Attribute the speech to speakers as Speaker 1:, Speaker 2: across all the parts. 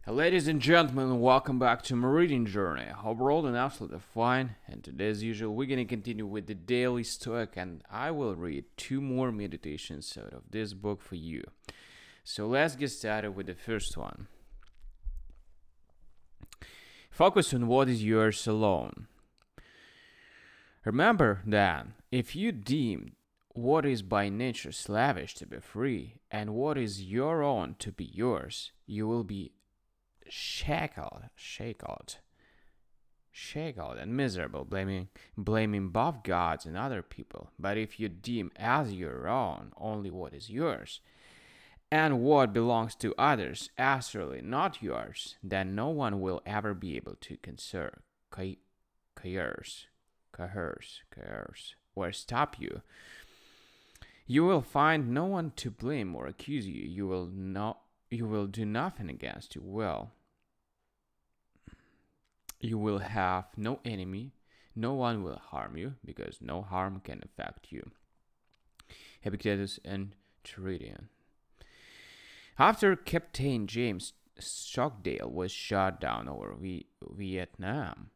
Speaker 1: Ladies and gentlemen, welcome back to my reading journey. I hope we're all doing absolutely fine. And today, as usual, we're gonna continue with the Daily Stoic, and I will read two more meditations out of this book for you. So let's get started with the first one. Focus on what is yours alone. Remember that if you deem what is by nature slavish to be free, and what is your own to be yours, you will be shackled, and miserable, blaming both gods and other people. But if you deem as your own only what is yours, and what belongs to others as really not yours, then no one will ever be able to coerce, or stop you. You will find no one to blame or accuse you. You will do nothing against your will. You will have no enemy. No one will harm you, because no harm can affect you. Epictetus and Tritian. After Captain James Stockdale was shot down over Vietnam,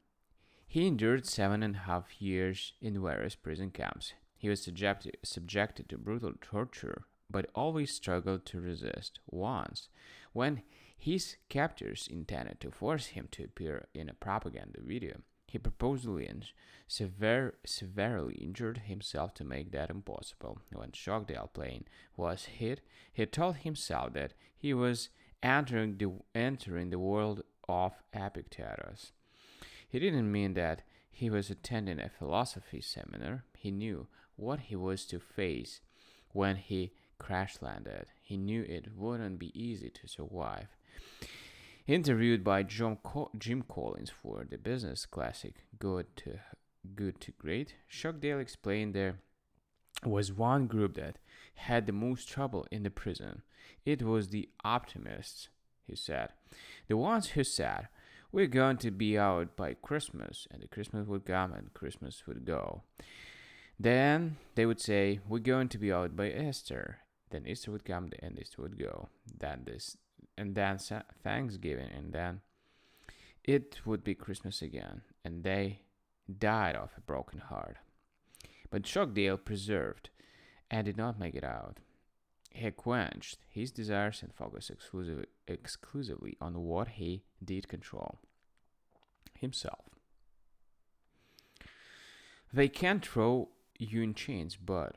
Speaker 1: he endured 7.5 years in various prison camps. He was subjected to brutal torture, but always struggled to resist. Once, when his captors intended to force him to appear in a propaganda video, he purposely and severely injured himself to make that impossible. When Stockdale plane was hit, he told himself that he was entering the world of Epictetus. He didn't mean that he was attending a philosophy seminar. He knew what he was to face when he crash-landed. He knew it wouldn't be easy to survive. Interviewed by Jim Collins for the business classic Good to Great, Stockdale explained there was one group that had the most trouble in the prison. It was the optimists, he said. The ones who said, "We're going to be out by Christmas," and the Christmas would come and Christmas would go. Then they would say, "We're going to be out by Easter." Then Easter would come and Easter would go. Then Thanksgiving, and then it would be Christmas again. And they died of a broken heart. But Stockdale persevered and did not make it out. He quenched his desires and focused exclusively on what he did control: himself. They can't throw you in chains, but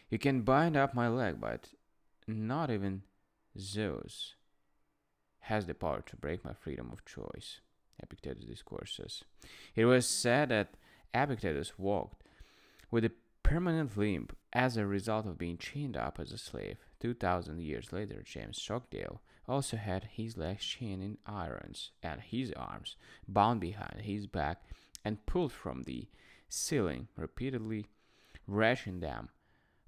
Speaker 1: you can bind up my leg, but not even Zeus has the power to break my freedom of choice. Epictetus discourses. It was said that Epictetus walked with a permanent limp as a result of being chained up as a slave. 2,000 years later, James Stockdale also had his legs chained in irons and his arms bound behind his back and pulled from the ceiling, repeatedly wrenching them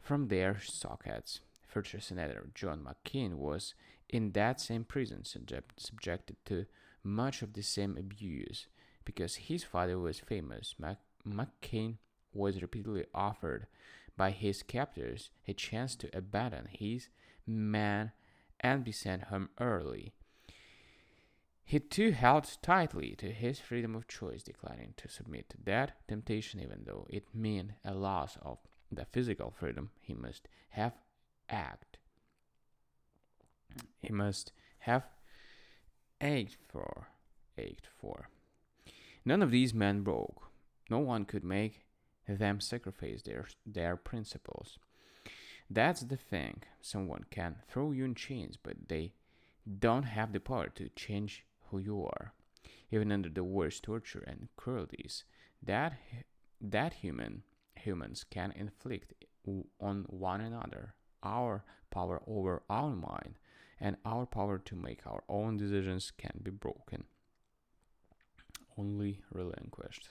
Speaker 1: from their sockets. Future Senator John McCain was in that same prison, subjected to much of the same abuse. Because his father was famous, McCain was repeatedly offered by his captors a chance to abandon his men and be sent home early. He too held tightly to his freedom of choice, declining to submit to that temptation, even though it meant a loss of the physical freedom he must have ached for. None of these men broke. No one could make them sacrifice their principles. That's the thing. Someone can throw you in chains, but they don't have the power to change who you are. Even under the worst torture and cruelties that humans can inflict on one another, our power over our mind and our power to make our own decisions can be broken, only relinquished.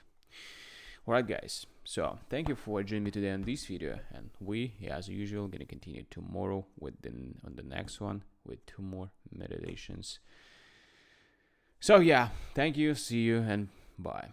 Speaker 1: Alright guys, so thank you for joining me today on this video, and we, as usual, gonna continue tomorrow on the next one with 2 more meditations. So yeah, thank you, see you, and bye.